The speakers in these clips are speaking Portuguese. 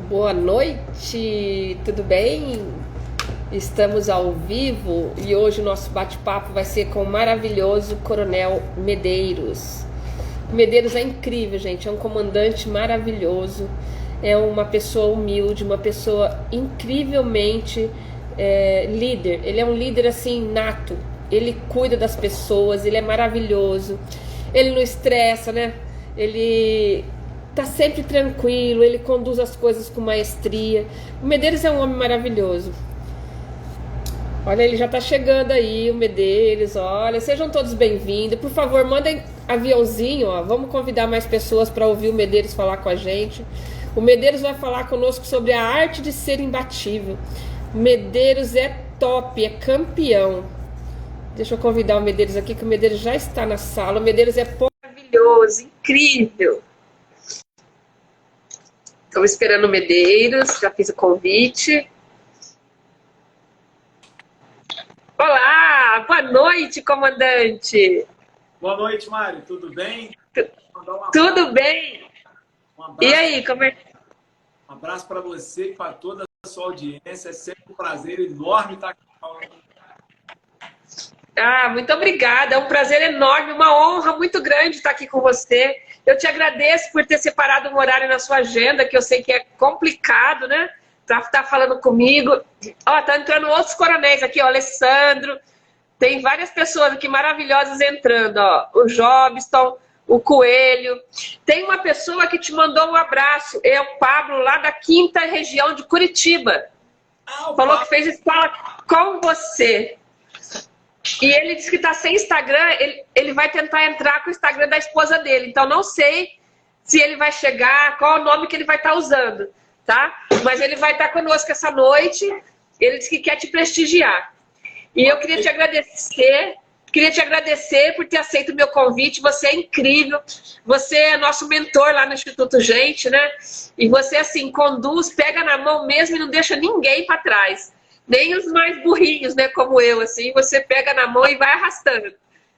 Boa noite, tudo bem? Estamos ao vivo e hoje o nosso bate-papo vai ser com o maravilhoso Coronel Medeiros. Medeiros é incrível, gente, é um comandante maravilhoso, é uma pessoa humilde, uma pessoa incrivelmente líder. Ele é um líder assim nato, ele cuida das pessoas, ele é maravilhoso, ele não estressa, né? Ele tá sempre tranquilo, ele conduz as coisas com maestria. O Medeiros é um homem maravilhoso. Olha, ele já tá chegando aí, o Medeiros, olha, sejam todos bem-vindos. Por favor, mandem aviãozinho, ó. Vamos convidar mais pessoas para ouvir o Medeiros falar com a gente. O Medeiros vai falar conosco sobre a arte de ser imbatível. O Medeiros é top, é campeão. Deixa eu convidar o Medeiros aqui, que o Medeiros já está na sala. O Medeiros é maravilhoso, incrível. Estamos esperando o Medeiros, já fiz o convite. Olá, boa noite, comandante. Boa noite, Mário. Tudo bem? Tudo bem? E aí, como é? Um abraço para você e para toda a sua audiência. É sempre um prazer enorme estar aqui falando. Muito obrigada. É um prazer enorme, uma honra muito grande estar aqui com você. Eu te agradeço por ter separado um horário na sua agenda, que eu sei que é complicado, né? Para estar falando comigo. Ó, tá entrando outros coronéis aqui, ó, Alessandro. Tem várias pessoas aqui maravilhosas entrando, ó. O Jobson, o Coelho. Tem uma pessoa que te mandou um abraço. É o Pablo, lá da 5ª região de Curitiba. Falou que fez escola com você. E ele disse que está sem Instagram, ele vai tentar entrar com o Instagram da esposa dele. Então não sei se ele vai chegar, qual é o nome que ele vai estar usando, tá? Mas ele vai estar conosco essa noite. Ele disse que quer te prestigiar. E eu queria te agradecer por ter aceito o meu convite. Você é incrível. Você é nosso mentor lá no Instituto Gente, né? E você, assim, conduz, pega na mão mesmo e não deixa ninguém para trás. Nem os mais burrinhos, né, como eu, assim, você pega na mão e vai arrastando.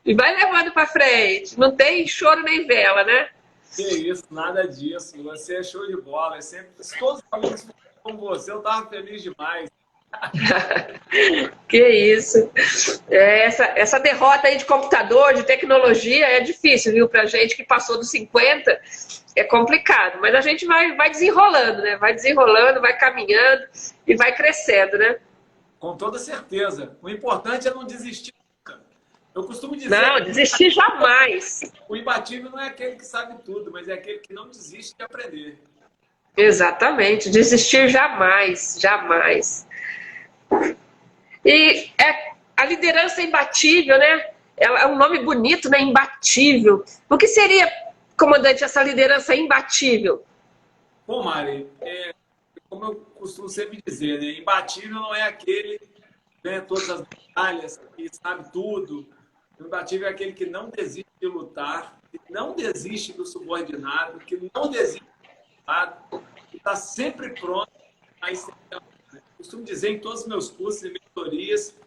E vai levando para frente. Não tem choro nem vela, né? Que isso, nada disso. Você é show de bola. É sempre... Se todos os alunos fossem como você, eu estava feliz demais. Que isso. Essa derrota aí de computador, de tecnologia, é difícil, viu? Pra gente que passou dos 50, é complicado. Mas a gente vai desenrolando, né? Vai desenrolando, vai caminhando e vai crescendo, né? Com toda certeza. O importante é não desistir nunca. Eu costumo dizer... Não, desistir jamais. O imbatível não é aquele que sabe tudo, mas é aquele que não desiste de aprender. Exatamente. Desistir jamais, jamais. E a liderança imbatível, né? É um nome bonito, né? Imbatível. O que seria, comandante, essa liderança imbatível? Bom, Mari, como eu costumo sempre dizer, né? Imbatível não é aquele que ganha todas as batalhas, que sabe tudo. O imbatível é aquele que não desiste de lutar, que não desiste do subordinado, que não desiste do lado, que está sempre pronto a estender. Costumo dizer em todos os meus cursos e mentorias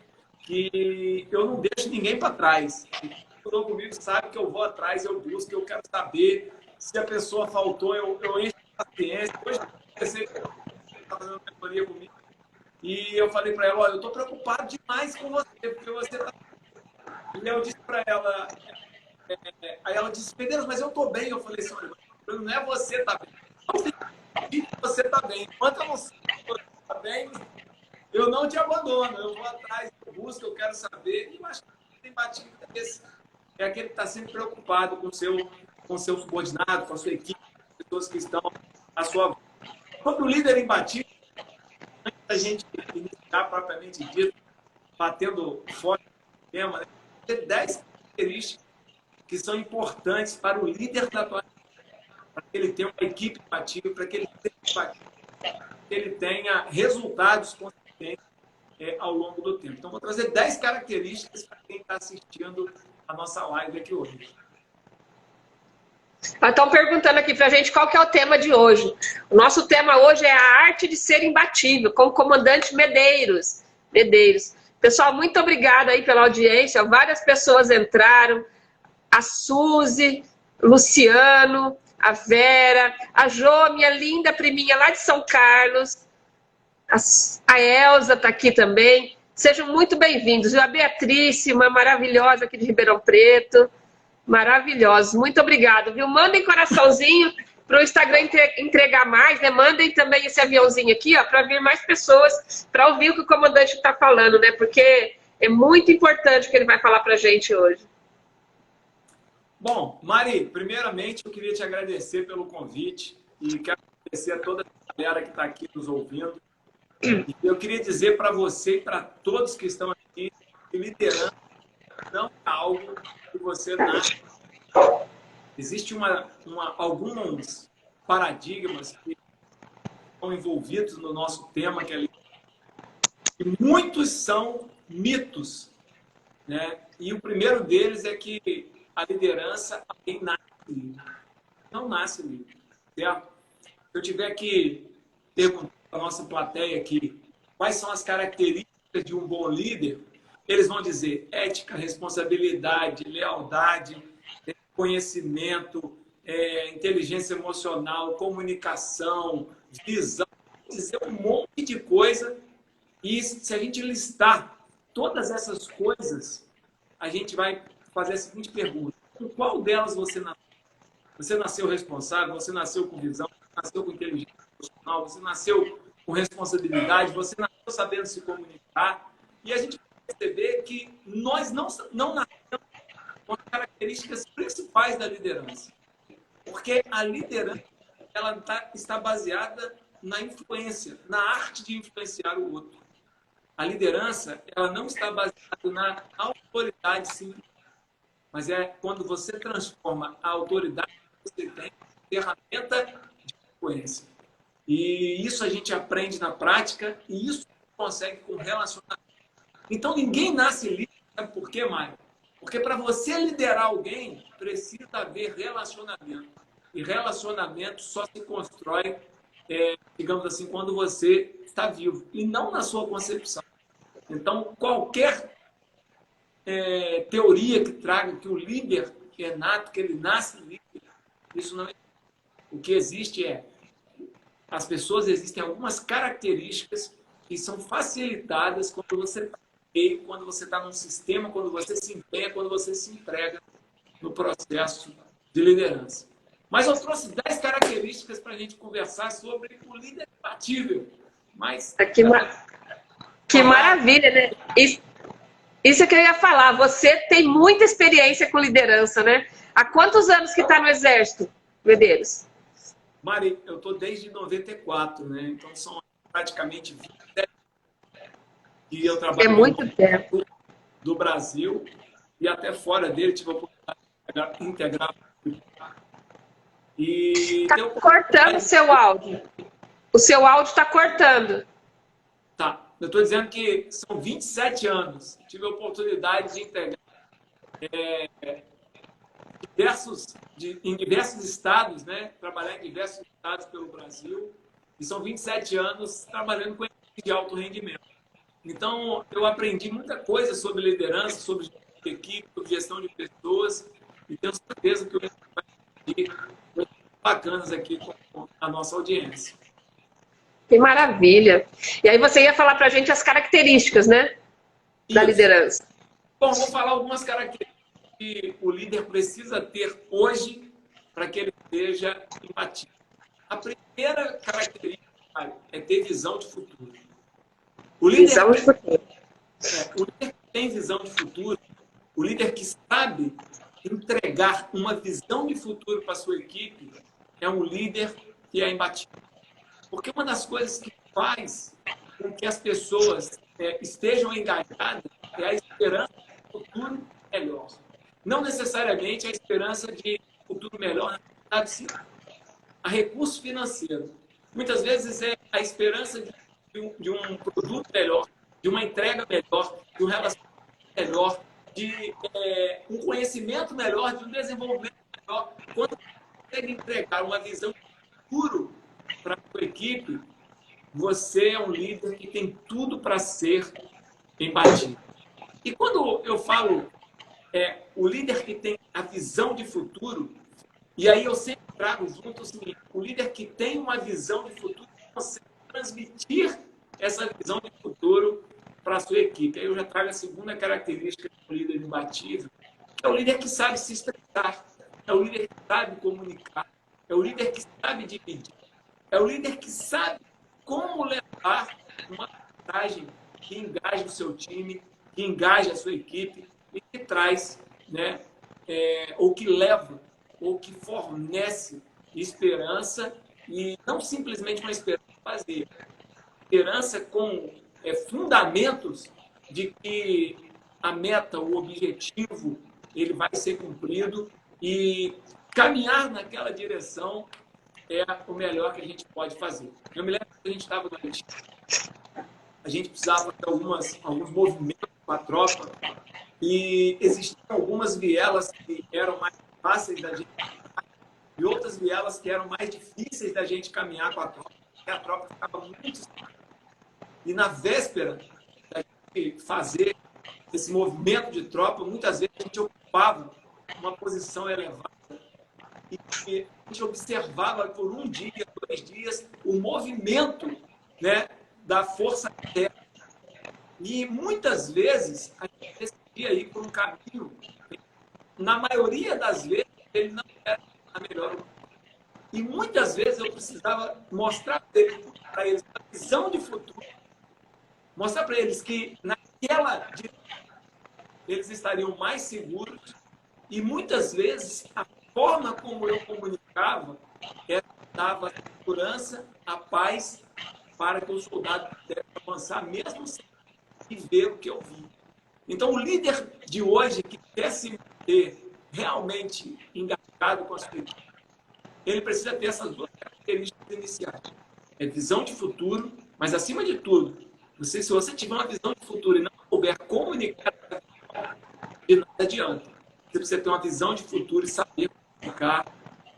que eu não deixo ninguém para trás. Quem estudou comigo sabe que eu vou atrás, eu busco, eu quero saber se a pessoa faltou, eu encho de paciência. Hoje eu estava fazendo mentoria comigo e eu falei para ela, olha, eu estou preocupado demais com você, porque você está... E eu disse para ela, aí ela disse, Medeiros, mas eu estou bem. Eu falei assim, olha, não é você está bem, não tem que você está bem. Enquanto eu não sei que você está bem, eu não te abandono, eu vou atrás, eu busco, eu quero saber. E eu acho que tem batido esse. É aquele que está sempre preocupado com o seu subordinado, com a sua equipe, com as pessoas que estão à sua volta. Sobre o líder imbatível, antes da gente iniciar propriamente dito, batendo forte no tema, né? Tem 10 características que são importantes para o líder da atualidade, para que ele tenha uma equipe imbatível, para que ele tenha empatia, que ele tenha resultados consistentes ao longo do tempo. Então, vou trazer 10 características para quem está assistindo a nossa live aqui hoje. Estão perguntando aqui para a gente qual que é o tema de hoje. O nosso tema hoje é a arte de ser imbatível, com o comandante Medeiros. Pessoal, muito obrigada aí pela audiência. Várias pessoas entraram. A Suzy, Luciano, a Vera, a Jo, minha linda priminha lá de São Carlos, a Elza está aqui também. Sejam muito bem-vindos. A Beatriz, uma maravilhosa aqui de Ribeirão Preto. Maravilhosos. Muito obrigada, viu? Mandem coraçãozinho para o Instagram entregar mais, né? Mandem também esse aviãozinho aqui, ó, para vir mais pessoas para ouvir o que o comandante está falando, né? Porque é muito importante o que ele vai falar para a gente hoje. Bom, Mari, primeiramente eu queria te agradecer pelo convite e quero agradecer a toda a galera que está aqui nos ouvindo. E eu queria dizer para você e para todos que estão aqui que liderança não é algo que você nasce. Existem alguns paradigmas que estão envolvidos no nosso tema, que é liderança. E muitos são mitos, né? E o primeiro deles é que a liderança alguém nasce livre. Não nasce livre, certo? Se eu tiver que perguntar para a nossa plateia aqui quais são as características de um bom líder, eles vão dizer ética, responsabilidade, lealdade, conhecimento, inteligência emocional, comunicação, visão, dizer um monte de coisa. E se a gente listar todas essas coisas, a gente vai fazer a seguinte pergunta: com qual delas você nasceu? Você nasceu responsável, você nasceu com visão, você nasceu com inteligência emocional, você nasceu com responsabilidade, você nasceu sabendo se comunicar. E a gente vai perceber que nós não nascemos com as características principais da liderança. Porque a liderança ela está baseada na influência, na arte de influenciar o outro. A liderança ela não está baseada na autoridade simples, mas é quando você transforma a autoridade que você tem em ferramenta de influência. E isso a gente aprende na prática e isso consegue com relacionamento. Então ninguém nasce líder, sabe por quê, Mário? Porque para você liderar alguém, precisa haver relacionamento. E relacionamento só se constrói, digamos assim, quando você está vivo. E não na sua concepção. Então, qualquer teoria que traga que o líder é nato, que ele nasce líder, isso não é. O que existe existem algumas características que são facilitadas quando você está quando você está num sistema, quando você se empenha, quando você se entrega no processo de liderança. Mas eu trouxe 10 características para a gente conversar sobre o líder imbatível. Mas que maravilha, né? Isso é que eu ia falar. Você tem muita experiência com liderança, né? Há quantos anos que está no Exército, Medeiros? Mari, eu estou desde 94, né? Então são praticamente 27 e eu trabalho muito tempo do Brasil e até fora dele tive a oportunidade de integrar. E está cortando o seu áudio. O seu áudio está cortando. Tá. Eu estou dizendo que são 27 anos. Tive a oportunidade de integrar em diversos estados, né? Trabalhar em diversos estados pelo Brasil. E são 27 anos trabalhando com equipe de alto rendimento. Então, eu aprendi muita coisa sobre liderança, sobre gestão de equipe, sobre gestão de pessoas. E tenho certeza que eu vou aprender coisas bacanas aqui com a nossa audiência. Que maravilha. E aí você ia falar para a gente as características, né? Da liderança. Bom, vou falar algumas características que o líder precisa ter hoje para que ele seja imbatível. A primeira característica é ter visão de futuro. O líder que tem visão de futuro, o líder que sabe entregar uma visão de futuro para a sua equipe, é um líder que é imbatível. Porque uma das coisas que faz com que as pessoas estejam engajadas é a esperança de um futuro melhor. Não necessariamente a esperança de um futuro melhor, na verdade, sim, a recurso financeiro. Muitas vezes é a esperança de um produto melhor, de uma entrega melhor, de um relacionamento melhor, de um conhecimento melhor, de um desenvolvimento melhor. Quando você consegue entregar uma visão de futuro para a sua equipe, você é um líder que tem tudo para ser imbatível. E quando eu falo o líder que tem a visão de futuro, e aí eu sempre trago junto o seguinte: o líder que tem uma visão de futuro consegue transmitir essa visão de futuro para a sua equipe. Aí eu já trago a segunda característica do líder imbatível, que é o líder que sabe se expressar, é o líder que sabe comunicar, é o líder que sabe dividir, é o líder que sabe como levar uma mensagem que engaje o seu time, que engaje a sua equipe e que traz, né, ou que leva, ou que fornece esperança, e não simplesmente uma esperança vazia. Esperança com fundamentos de que a meta, o objetivo, ele vai ser cumprido, e caminhar naquela direção é o melhor que a gente pode fazer. Eu me lembro que a gente estava no Haiti, a gente precisava de alguns movimentos com a tropa, e existiam algumas vielas que eram mais fáceis da gente caminhar, e outras vielas que eram mais difíceis da gente caminhar com a tropa, porque a tropa ficava muito... E na véspera da gente fazer esse movimento de tropa, muitas vezes a gente ocupava uma posição elevada e a gente observava por um dia, 2 dias, o movimento, né, da força terra. E muitas vezes a gente decidia ir por um caminho, na maioria das vezes ele não era a melhor opção. E muitas vezes eu precisava mostrar para eles a visão de futuro, mostrar para eles que naquela direção eles estariam mais seguros, e muitas vezes a forma como eu comunicava dava a segurança, a paz, para que o soldado pudesse avançar, mesmo sem ver o que eu vi. Então, o líder de hoje que quer se manter realmente engajado com a sua equipe, ele precisa ter essas 2 características iniciais. É visão de futuro, mas, acima de tudo, se você tiver uma visão de futuro e não souber comunicar, de nada adianta. Você precisa ter uma visão de futuro e saber comunicar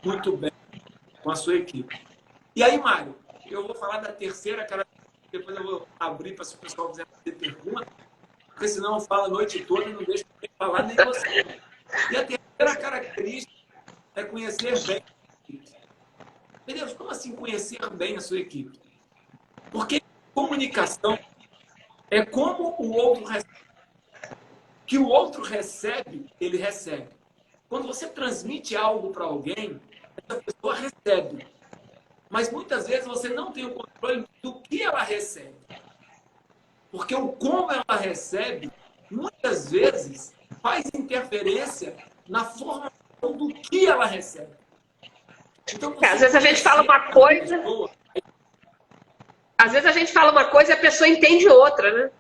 muito bem com a sua equipe. E aí, Mário, eu vou falar da terceira característica, depois eu vou abrir para se o pessoal quiser fazer pergunta, porque senão eu falo a noite toda e não deixo ninguém falar, nem você. E a terceira característica é conhecer bem a equipe. Meu Deus, como assim conhecer bem a sua equipe? Porque comunicação é como o outro recebe. Que o outro recebe, ele recebe. Quando você transmite algo para alguém, essa pessoa recebe. Mas muitas vezes você não tem o controle do que ela recebe. Porque o como ela recebe, muitas vezes, faz interferência na formação do que ela recebe. Então, às vezes a gente fala uma coisa... Às vezes a gente fala uma coisa e a pessoa entende outra, né?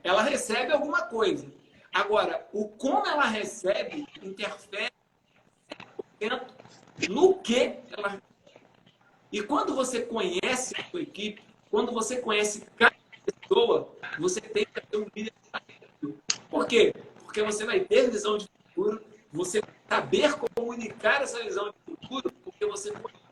Ela recebe alguma coisa. Agora, o como ela recebe interfere no que ela recebe. E quando você conhece a sua equipe, quando você conhece cada pessoa, você tem que ter um líder. Por quê? Porque você vai ter visão de futuro, você vai saber comunicar essa visão de futuro, porque você conhece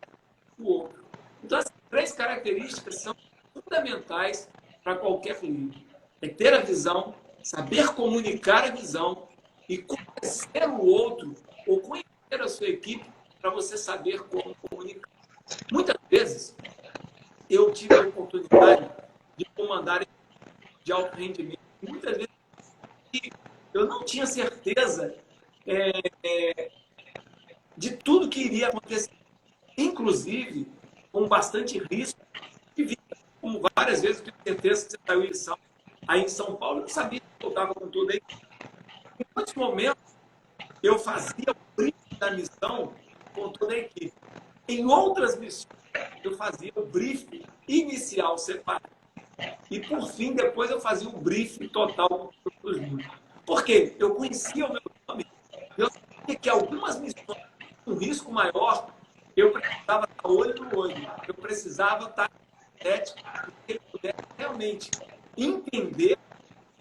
o outro. Então, essas 3 características são fundamentais para qualquer líder. É ter a visão, saber comunicar a visão e conhecer o outro, ou conhecer a sua equipe, para você saber como comunicar. Muitas vezes, eu tive a oportunidade de comandar de alto rendimento. Muitas vezes, eu não tinha certeza de tudo que iria acontecer. Inclusive, com bastante risco de vida. Como várias vezes, eu tenho certeza que você saiu aí em São Paulo, eu não sabia que eu estava com tudo aí. Em muitos momentos, eu fazia o briefing da missão com toda a equipe. Em outras missões, eu fazia o briefing inicial separado. E, por fim, depois eu fazia o briefing total com todos os mundo. Por quê? Eu conhecia o meu nome. Eu sabia que algumas missões com risco maior, eu precisava estar olho no olho. Eu precisava estar ético, para que ele pudesse realmente entender,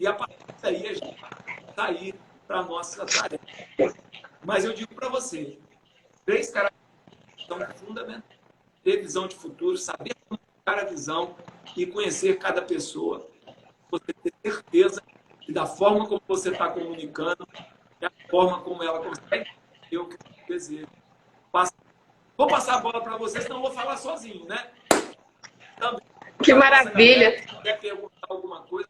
e a partir daí a gente sair para a nossa tarefa. Mas eu digo para você, 3 características são fundamentais. Ter visão de futuro, saber comunicar a visão e conhecer cada pessoa. Você ter certeza que da forma como você está comunicando, é a forma como ela consegue entender o que você desejo. Vou passar a bola para vocês, senão eu vou falar sozinho, né? Também, que maravilha! Quer perguntar alguma coisa?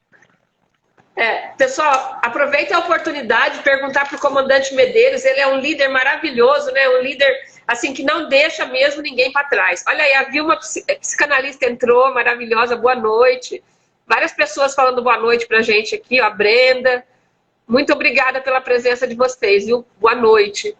Pessoal, aproveita a oportunidade de perguntar para o comandante Medeiros. Ele é um líder maravilhoso, né? Um líder assim que não deixa mesmo ninguém para trás. Olha aí, a Vilma, psicanalista, entrou, maravilhosa, boa noite. Várias pessoas falando boa noite para a gente aqui, ó, a Brenda. Muito obrigada pela presença de vocês, viu? Boa noite.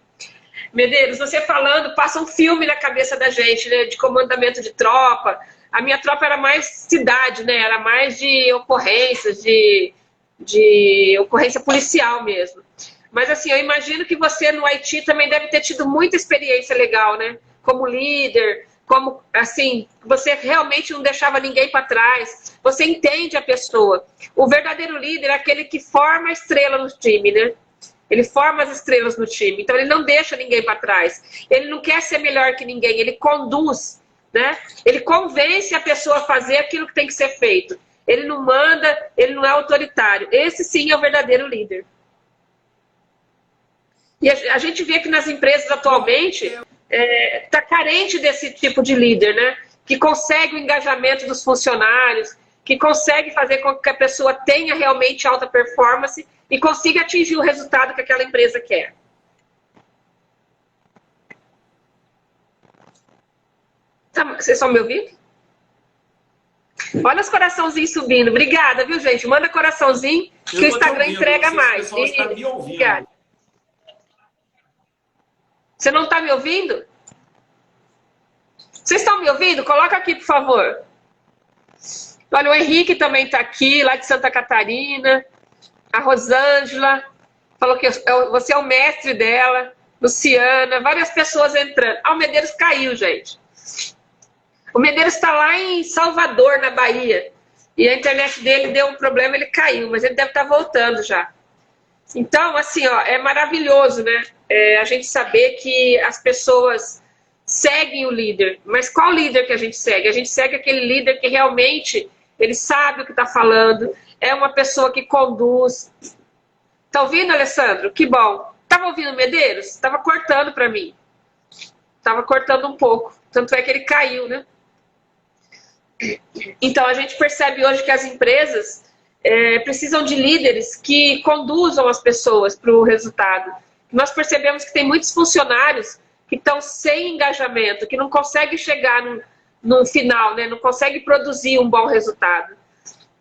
Medeiros, você falando, passa um filme na cabeça da gente, né? De comandamento de tropa. A minha tropa era mais cidade, né? Era mais de ocorrências, de ocorrência policial mesmo. Mas assim, eu imagino que você no Haiti também deve ter tido muita experiência legal, né? Como líder, como assim, você realmente não deixava ninguém para trás. Você entende a pessoa. O verdadeiro líder é aquele que forma a estrela no time, né? Ele forma as estrelas no time. Então ele não deixa ninguém para trás. Ele não quer ser melhor que ninguém, ele conduz, né? Ele convence a pessoa a fazer aquilo que tem que ser feito. Ele não manda, ele não é autoritário. Esse sim é o verdadeiro líder. E a gente vê que nas empresas atualmente está carente desse tipo de líder, né? Que consegue o engajamento dos funcionários, que consegue fazer com que a pessoa tenha realmente alta performance e consiga atingir o resultado que aquela empresa quer. Vocês estão me ouvindo? Olha os coraçãozinhos subindo. Obrigada, viu, gente? Manda coraçãozinho que o Instagram entrega mais. O pessoal está me ouvindo. Obrigada. Você não está me ouvindo? Vocês estão me ouvindo? Coloca aqui, por favor. Olha, o Henrique também está aqui, lá de Santa Catarina. A Rosângela falou que você é o mestre dela. Luciana, várias pessoas entrando. Ah, o Medeiros caiu, gente. O Medeiros está lá em Salvador, na Bahia. E a internet dele deu um problema, ele caiu, mas ele deve estar voltando já. Então, assim, ó, é maravilhoso, né? A gente saber que as pessoas seguem o líder. Mas qual líder que a gente segue? A gente segue aquele líder que realmente ele sabe o que está falando, é uma pessoa que conduz. Tá ouvindo, Alessandro? Que bom. Tava ouvindo o Medeiros? Tava cortando para mim. Tava cortando um pouco. Tanto é que ele caiu, né? Então, a gente percebe hoje que as empresas precisam de líderes que conduzam as pessoas para o resultado. Nós percebemos que tem muitos funcionários que estão sem engajamento, que não conseguem chegar no final, né? Não conseguem produzir um bom resultado.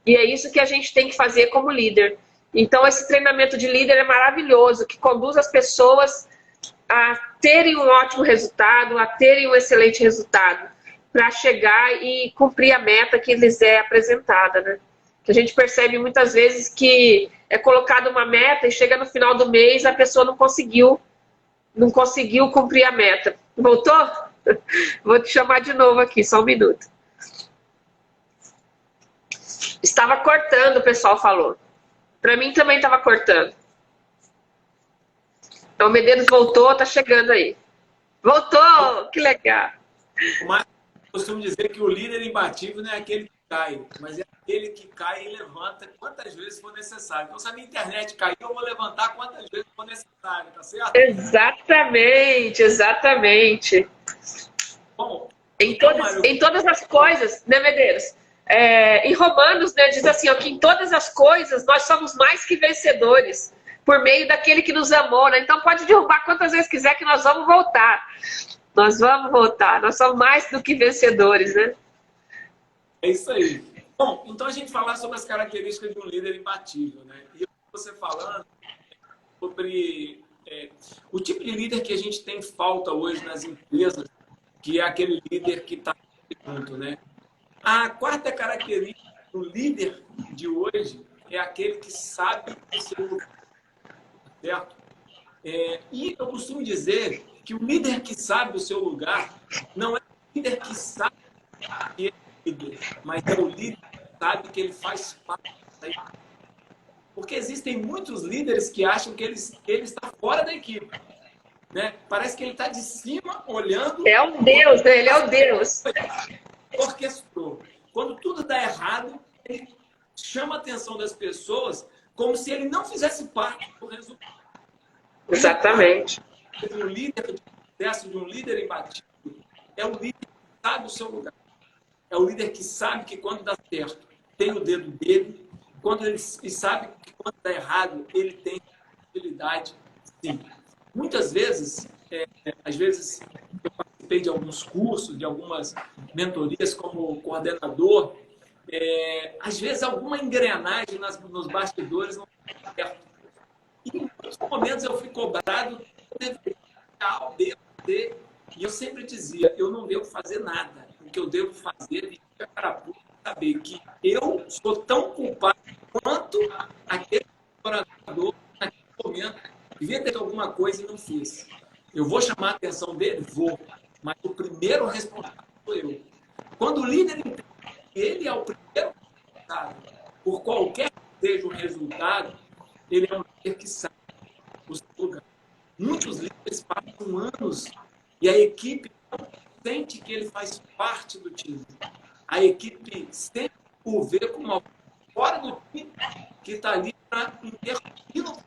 E é isso que a gente tem que fazer como líder. Então, esse treinamento de líder é maravilhoso, que conduz as pessoas a terem um ótimo resultado, a terem um excelente resultado, para chegar e cumprir a meta que lhes é apresentada, né? Que a gente percebe muitas vezes que é colocada uma meta e chega no final do mês a pessoa não conseguiu cumprir a meta. Voltou? Vou te chamar de novo aqui, só um minuto. Estava cortando, o pessoal falou. Para mim também estava cortando. Então o Medeiros voltou, tá chegando aí. Voltou! Que legal! Mas eu costumo dizer que o líder imbatível não é aquele que cai, mas é aquele que cai e levanta quantas vezes for necessário. Então, se a minha internet cair, eu vou levantar quantas vezes for necessário, tá certo? Exatamente, exatamente. Bom, em todas as coisas, né, Medeiros? Em Romanos, né, diz assim, ó, que em todas as coisas nós somos mais que vencedores por meio daquele que nos amou, né? Então pode derrubar quantas vezes quiser que nós vamos voltar. Nós vamos voltar. Nós somos mais do que vencedores, né? É isso aí. Bom, então a gente falar sobre as características de um líder imbatível, né? E você falando sobre o tipo de líder que a gente tem falta hoje nas empresas, que é aquele líder que está junto, né? A quarta característica do líder de hoje é aquele que sabe o seu lugar, certo? E eu costumo dizer que o líder que sabe o seu lugar não é o líder que sabe que é líder, mas é o líder que sabe que ele faz parte da equipe. Porque existem muitos líderes que acham que ele está fora da equipe, né? Parece que ele está de cima olhando... É o Deus, né? Ele é o Deus. Orquestrou. Quando tudo dá errado, ele chama a atenção das pessoas como se ele não fizesse parte do resultado. Exatamente. Um líder sucesso de um líder imbatível é o líder que sabe o seu lugar. É o líder que sabe que quando dá certo, tem o dedo dele, e sabe que quando dá errado, ele tem habilidade, sim. Muitas vezes, às vezes, eu participei de alguns cursos, de algumas mentorias como coordenador, às vezes alguma engrenagem nos bastidores não dá certo. E em muitos momentos eu fui cobrado, devo ter, e eu sempre dizia, eu não devo fazer nada. O que eu devo fazer é vestir a carapuça, saber que eu sou tão culpado quanto aquele colaborador naquele momento devia ter alguma coisa e não fez. Eu vou chamar a atenção dele? Vou. Mas o primeiro responsável sou eu. Quando o líder entende que ele é o primeiro responsável por qualquer que seja o resultado, ele é um líder que sabe o seu lugar. Muitos líderes passam anos e a equipe não sente que ele faz parte do time. A equipe sempre o vê como alguém fora do time que está ali para interferir no.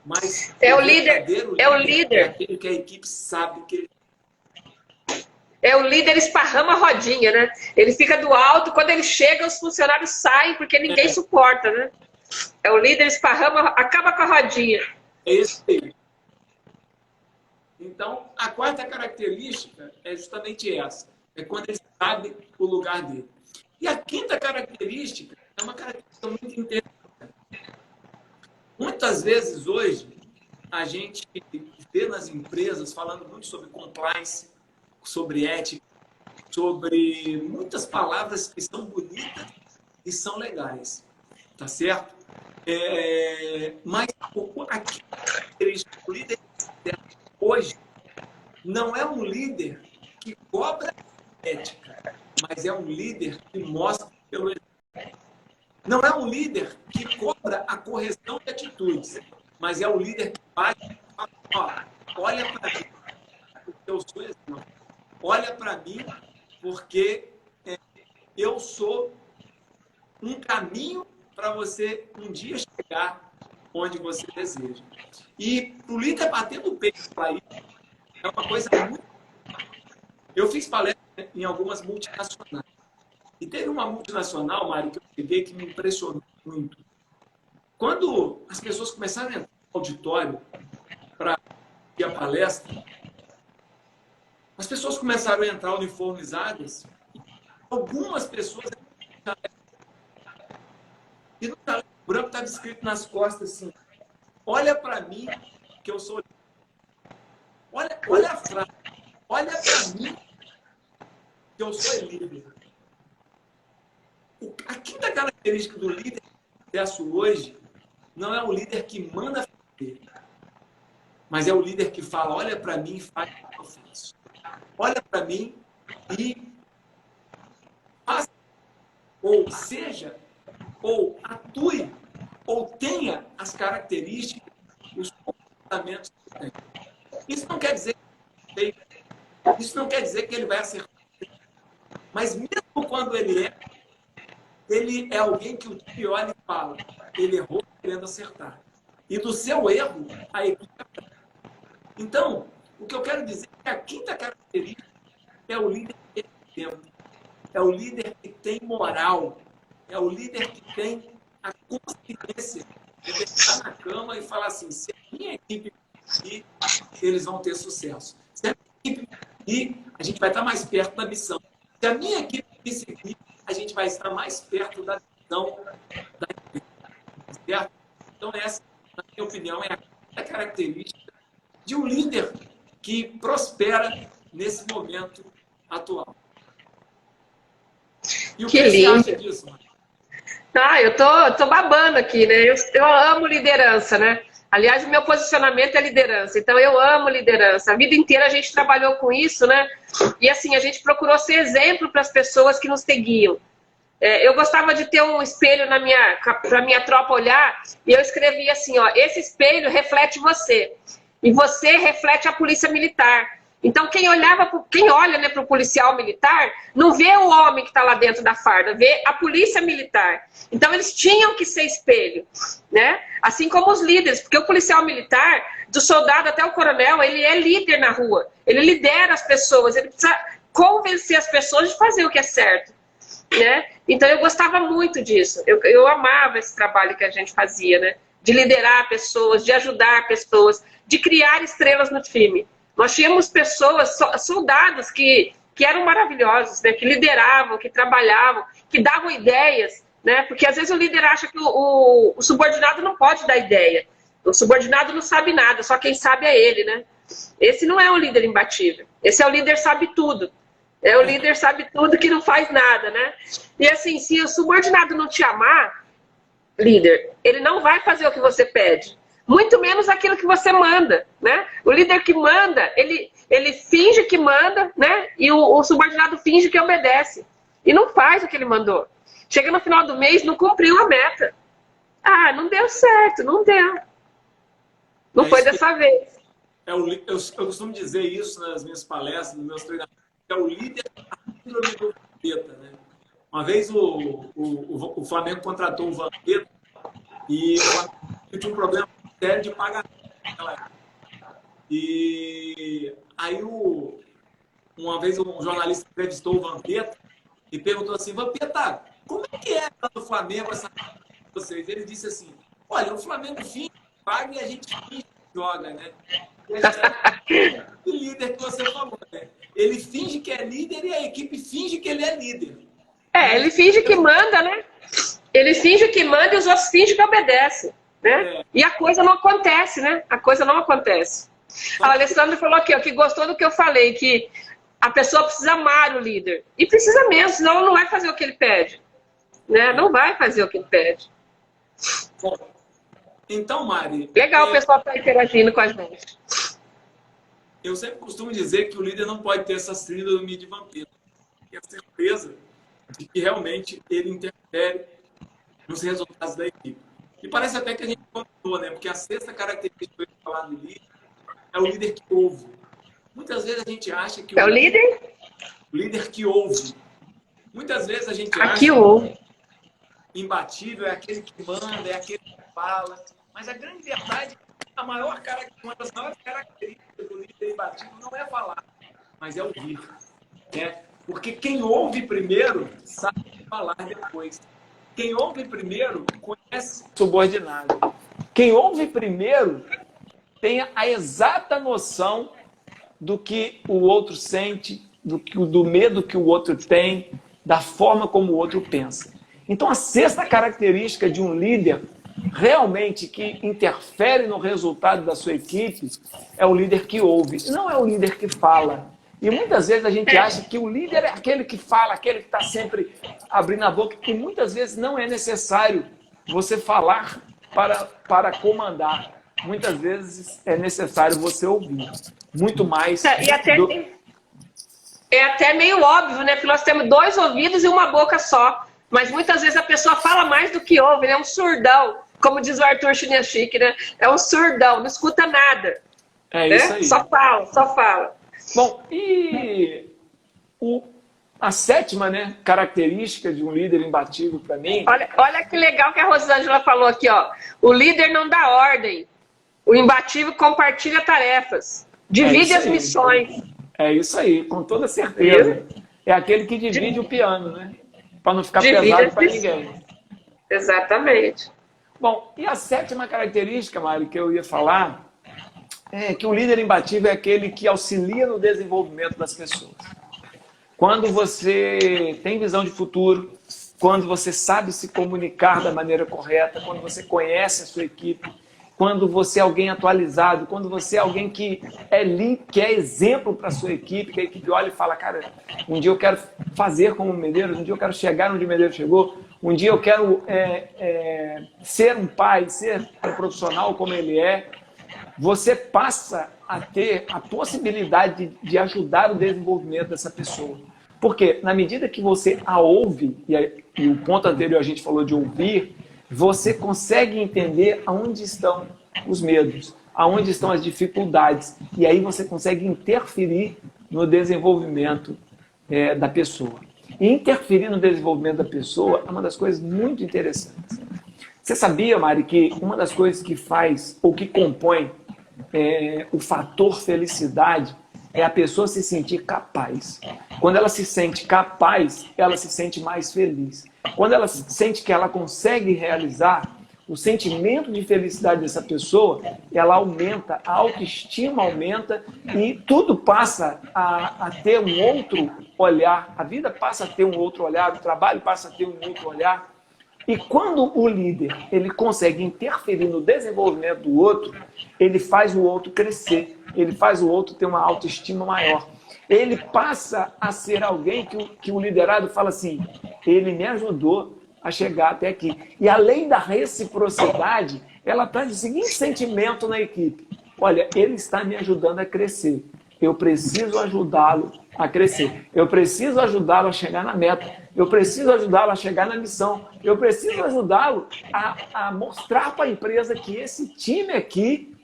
Mas o líder é aquele que a equipe sabe que ele. O líder esparrama a rodinha, né? Ele fica do alto, quando ele chega, os funcionários saem porque ninguém suporta, né? O líder esparrama, acaba com a rodinha. É isso aí. Então, a quarta característica é justamente essa. É quando ele sabe o lugar dele. E a quinta característica é uma característica muito interessante. Muitas vezes, hoje, a gente vê nas empresas falando muito sobre compliance, sobre ética, sobre muitas palavras que são bonitas e são legais. Tá certo? Mas aqui, o líder hoje não é um líder que cobra ética, mas é um líder que mostra pelo exemplo. Não é um líder que cobra a correção de atitudes, mas é o líder que faz e fala, olha para mim, porque eu sou exemplo. Olha para mim, porque eu sou um caminho para você um dia chegar onde você deseja. E o líder batendo o peito para isso é uma coisa muito. Eu fiz palestra em algumas multinacionais. E teve uma multinacional, Mário, que eu peguei que me impressionou muito. Quando as pessoas começaram a entrar no auditório para ir à palestra, as pessoas começaram a entrar uniformizadas. Algumas pessoas. E no jaleco branco estava escrito nas costas assim: olha para mim que eu sou. Olha a frase. Olha para mim que eu sou líder. A quinta característica do líder sucesso hoje não é o líder que manda fazer, mas é o líder que fala: olha para mim e faz o que eu faço. Olha para mim e faça, ou seja, ou atue, ou tenha as características, os comportamentos que tem. Isso não quer dizer que ele vai acertar. Mas mesmo quando ele é alguém que o time olha e fala: ele errou querendo acertar. E do seu erro, a equipe aprende. Então, o que eu quero dizer é que a quinta característica é o líder que tem tempo. É o líder que tem moral. É o líder que tem a consciência de deitar na cama e falar assim: se a minha equipe conseguir, eles vão ter sucesso. Se a minha equipe conseguir, a gente vai estar mais perto da missão. Se a minha equipe conseguir, a gente vai estar mais perto da missão da equipe. Certo? Então, essa, na minha opinião, é a característica de um líder que prospera nesse momento atual. E o que você acha disso, Mari? Eu tô babando aqui, né? Eu amo liderança, né? Aliás, o meu posicionamento é liderança. Então, eu amo liderança. A vida inteira a gente trabalhou com isso, né? E assim, a gente procurou ser exemplo para as pessoas que nos seguiam. Eu gostava de ter um espelho para minha tropa olhar, e eu escrevia assim, ó: esse espelho reflete você, e você reflete a polícia militar. Então, quem olha, né, para o policial militar, não vê o homem que está lá dentro da farda, vê a polícia militar. Então, eles tinham que ser espelho, né? Assim como os líderes, porque o policial militar, do soldado até o coronel, ele é líder na rua. Ele lidera as pessoas, ele precisa convencer as pessoas de fazer o que é certo, né? Então, eu gostava muito disso. Eu amava esse trabalho que a gente fazia, né? De liderar pessoas, de ajudar pessoas, de criar estrelas no time. Nós tínhamos pessoas, soldados que eram maravilhosos, né? Que lideravam, que trabalhavam, que davam ideias, né? Porque às vezes o líder acha que o subordinado não pode dar ideia. O subordinado não sabe nada, só quem sabe é ele, né? Esse não é um líder imbatível. Esse é o líder sabe tudo. É o líder sabe tudo que não faz nada, né? E assim, se o subordinado não te amar, líder, ele não vai fazer o que você pede. Muito menos aquilo que você manda, né? O líder que manda, ele finge que manda, né? E o subordinado finge que obedece. E não faz o que ele mandou. Chega no final do mês, não cumpriu a meta. Ah, não deu certo, não deu. Não foi dessa vez. Eu costumo dizer isso nas minhas palestras, nos meus treinamentos, que é o líder do Vampeta, né? Uma vez o Flamengo contratou o Vampeta e tinha um problema sério de pagamento naquela época. E aí uma vez um jornalista entrevistou o Vampeta e perguntou assim: Vampeta, como é que é lá no Flamengo essa coisa de vocês? Ele disse assim: olha, o Flamengo finge que paga e a gente finge que joga, né? E a gente é o líder que você falou, né? Ele finge que é líder e a equipe finge que ele é líder. Ele finge que manda, né? Ele finge que manda e os outros fingem que obedecem, né? E a coisa não acontece, né? A coisa não acontece. A Alessandra falou aqui, ó, que gostou do que eu falei, que a pessoa precisa amar o líder. E precisa mesmo, senão ela não vai fazer o que ele pede. Né? Não vai fazer o que ele pede. Bom, então, Mari... Legal o pessoal estar interagindo com a gente. Eu sempre costumo dizer que o líder não pode ter essa síndrome de vampiro. E a certeza de que realmente ele interfere nos resultados da equipe. E parece até que a gente contou, né? Porque a sexta característica que eu ia falar do líder é o líder que ouve. Muitas vezes a gente acha que é o líder? O líder que ouve. Muitas vezes a gente acha que ouve. Imbatível é aquele que manda, é aquele que fala. Mas a grande verdade é que uma das maiores características do líder imbatível não é falar, mas é ouvir. Né? Porque quem ouve primeiro sabe falar depois. Quem ouve primeiro conhece o subordinado. Quem ouve primeiro tem a exata noção do que o outro sente, do medo que o outro tem, da forma como o outro pensa. Então, a sexta característica de um líder realmente que interfere no resultado da sua equipe é o líder que ouve, não é o líder que fala. E muitas vezes a gente acha que o líder é aquele que fala, aquele que está sempre abrindo a boca, e muitas vezes não é necessário você falar para comandar. Muitas vezes é necessário você ouvir. Muito mais. É até meio óbvio, né? Porque nós temos 2 ouvidos e uma boca só. Mas muitas vezes a pessoa fala mais do que ouve, né? É um surdão. Como diz o Arthur Chiniachik, né? É um surdão, não escuta nada. É isso aí. Só fala. Bom, e a sétima, né, característica de um líder imbatível para mim... Olha que legal que a Rosângela falou aqui, ó. O líder não dá ordem. O imbatível compartilha tarefas. Divide as missões. É isso aí, com toda certeza. É aquele que divide o piano, né? Para não ficar pesado para ninguém. Exatamente. Bom, e a sétima característica, Mari, que eu ia falar, é que o líder imbatível é aquele que auxilia no desenvolvimento das pessoas. Quando você tem visão de futuro, quando você sabe se comunicar da maneira correta, quando você conhece a sua equipe, quando você é alguém atualizado, quando você é alguém que é exemplo para a sua equipe, que a equipe olha e fala, cara, um dia eu quero fazer como o Medeiros, um dia eu quero chegar onde o Medeiros chegou, um dia eu quero ser um pai, ser um profissional como ele é, você passa a ter a possibilidade de ajudar o desenvolvimento dessa pessoa. Porque na medida que você a ouve, e o ponto anterior a gente falou de ouvir, você consegue entender aonde estão os medos, aonde estão as dificuldades. E aí você consegue interferir no desenvolvimento da pessoa. E interferir no desenvolvimento da pessoa é uma das coisas muito interessantes. Você sabia, Mari, que uma das coisas que faz ou que compõe o fator felicidade é a pessoa se sentir capaz. Quando ela se sente capaz, ela se sente mais feliz. Quando ela sente que ela consegue realizar, o sentimento de felicidade dessa pessoa, ela aumenta, a autoestima aumenta e tudo passa a ter um outro olhar. A vida passa a ter um outro olhar, o trabalho passa a ter um outro olhar. E quando o líder ele consegue interferir no desenvolvimento do outro, ele faz o outro crescer, ele faz o outro ter uma autoestima maior. Ele passa a ser alguém que o liderado fala assim, ele me ajudou a chegar até aqui. E além da reciprocidade, ela traz o seguinte sentimento na equipe. Olha, ele está me ajudando a crescer. Eu preciso ajudá-lo a crescer. Eu preciso ajudá-lo a chegar na meta. Eu preciso ajudá-lo a chegar na missão. Eu preciso ajudá-lo a mostrar para a empresa que esse time aqui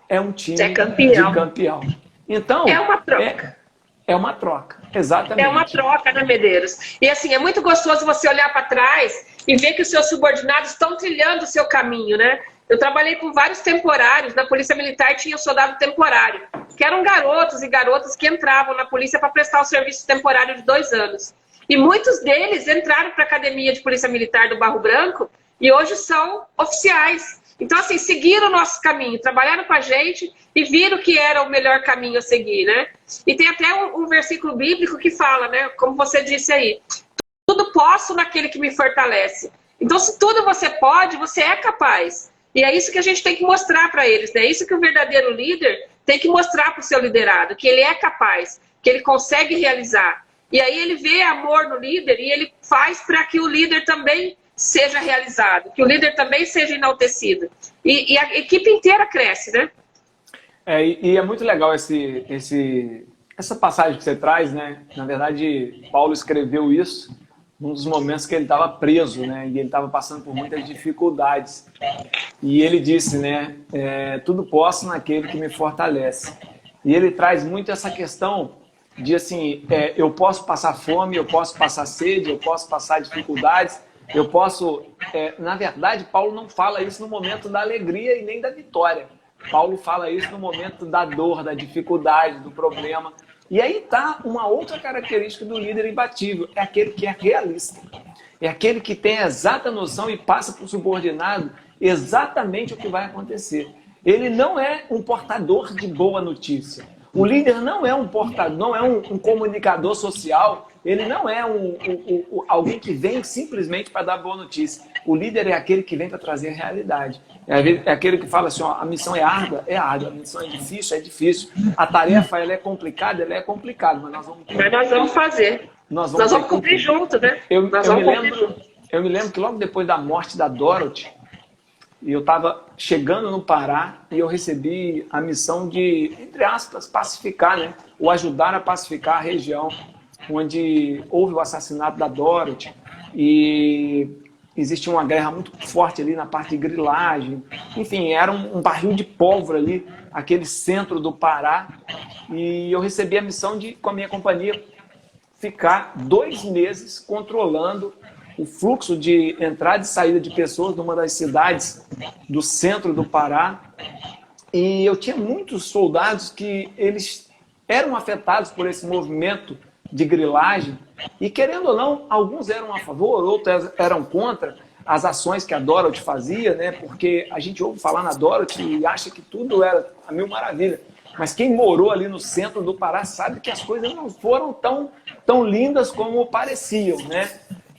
é um time de campeão. Então, é uma troca. É uma troca, exatamente. É uma troca, né, Medeiros? E assim, é muito gostoso você olhar para trás e ver que os seus subordinados estão trilhando o seu caminho, né? Eu trabalhei com vários temporários, na Polícia Militar tinha o soldado temporário, que eram garotos e garotas que entravam na polícia para prestar o serviço temporário de 2 anos. E muitos deles entraram para a Academia de Polícia Militar do Barro Branco e hoje são oficiais. Então, assim, seguiram o nosso caminho, trabalharam com a gente e viram que era o melhor caminho a seguir, né? E tem até um versículo bíblico que fala, né? Como você disse aí, tudo posso naquele que me fortalece. Então, se tudo você pode, você é capaz. E é isso que a gente tem que mostrar para eles, né? É isso que o verdadeiro líder tem que mostrar para o seu liderado, que ele é capaz, que ele consegue realizar. E aí ele vê amor no líder e ele faz para que o líder também seja realizado, que o líder também seja enaltecido. E a equipe inteira cresce, né? E é muito legal essa passagem que você traz, né? Na verdade, Paulo escreveu isso num dos momentos que ele estava preso, né? E ele estava passando por muitas dificuldades. E ele disse, né? Tudo posso naquele que me fortalece. E ele traz muito essa questão de assim, eu posso passar fome, eu posso passar sede, eu posso passar dificuldades, eu posso... na verdade, Paulo não fala isso no momento da alegria e nem da vitória. Paulo fala isso no momento da dor, da dificuldade, do problema. E aí está uma outra característica do líder imbatível. É aquele que é realista. É aquele que tem a exata noção e passa para o subordinado exatamente o que vai acontecer. Ele não é um portador de boa notícia. O líder não é um portador, não é um comunicador social. Ele não é alguém que vem simplesmente para dar boa notícia. O líder é aquele que vem para trazer a realidade. É aquele que fala assim, ó, a missão é árdua, a missão é difícil. A tarefa ela é complicada, mas nós vamos fazer. Nós vamos cumprir junto, né? Eu me lembro que logo depois da morte da Dorothy, eu estava chegando no Pará e eu recebi a missão de, entre aspas, pacificar, né? Ou ajudar a pacificar a região onde houve o assassinato da Dorothy e existia uma guerra muito forte ali na parte de grilagem. Enfim, era um barril de pólvora ali, aquele centro do Pará. E eu recebi a missão de, com a minha companhia, ficar 2 meses controlando o fluxo de entrada e saída de pessoas numa das cidades do centro do Pará. E eu tinha muitos soldados que eles eram afetados por esse movimento de grilagem e, querendo ou não, alguns eram a favor, outros eram contra as ações que a Dorothy fazia, né? Porque a gente ouve falar na Dorothy e acha que tudo era a mil maravilha. Mas quem morou ali no centro do Pará sabe que as coisas não foram tão lindas como pareciam, né?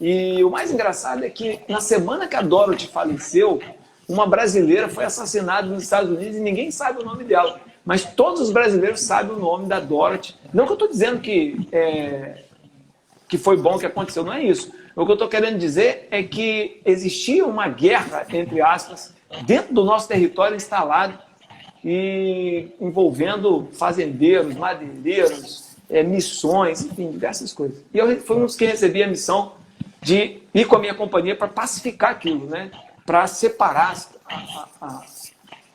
E o mais engraçado é que na semana que a Dorothy faleceu, uma brasileira foi assassinada nos Estados Unidos e ninguém sabe o nome dela. Mas todos os brasileiros sabem o nome da Dorothy. Não que eu estou dizendo que foi bom o que aconteceu, não é isso. O que eu estou querendo dizer é que existia uma guerra, entre aspas, dentro do nosso território instalado, e envolvendo fazendeiros, madeireiros, missões, enfim, diversas coisas. E eu fui um dos que recebi a missão de ir com a minha companhia para pacificar aquilo, né? Para separar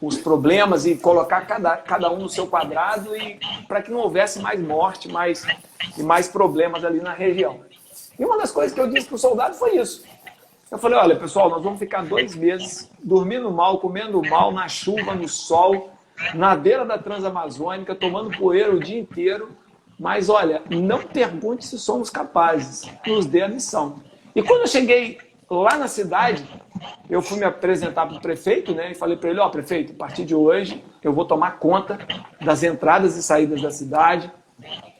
os problemas e colocar cada um no seu quadrado e para que não houvesse mais morte e mais problemas ali na região. E uma das coisas que eu disse para o soldado foi isso. Eu falei, olha, pessoal, nós vamos ficar 2 meses dormindo mal, comendo mal, na chuva, no sol, na beira da Transamazônica, tomando poeira o dia inteiro. Mas, olha, não pergunte se somos capazes. Nos dê a missão. E quando eu cheguei lá na cidade, eu fui me apresentar para o prefeito, né? E falei para ele, ó, prefeito, a partir de hoje eu vou tomar conta das entradas e saídas da cidade.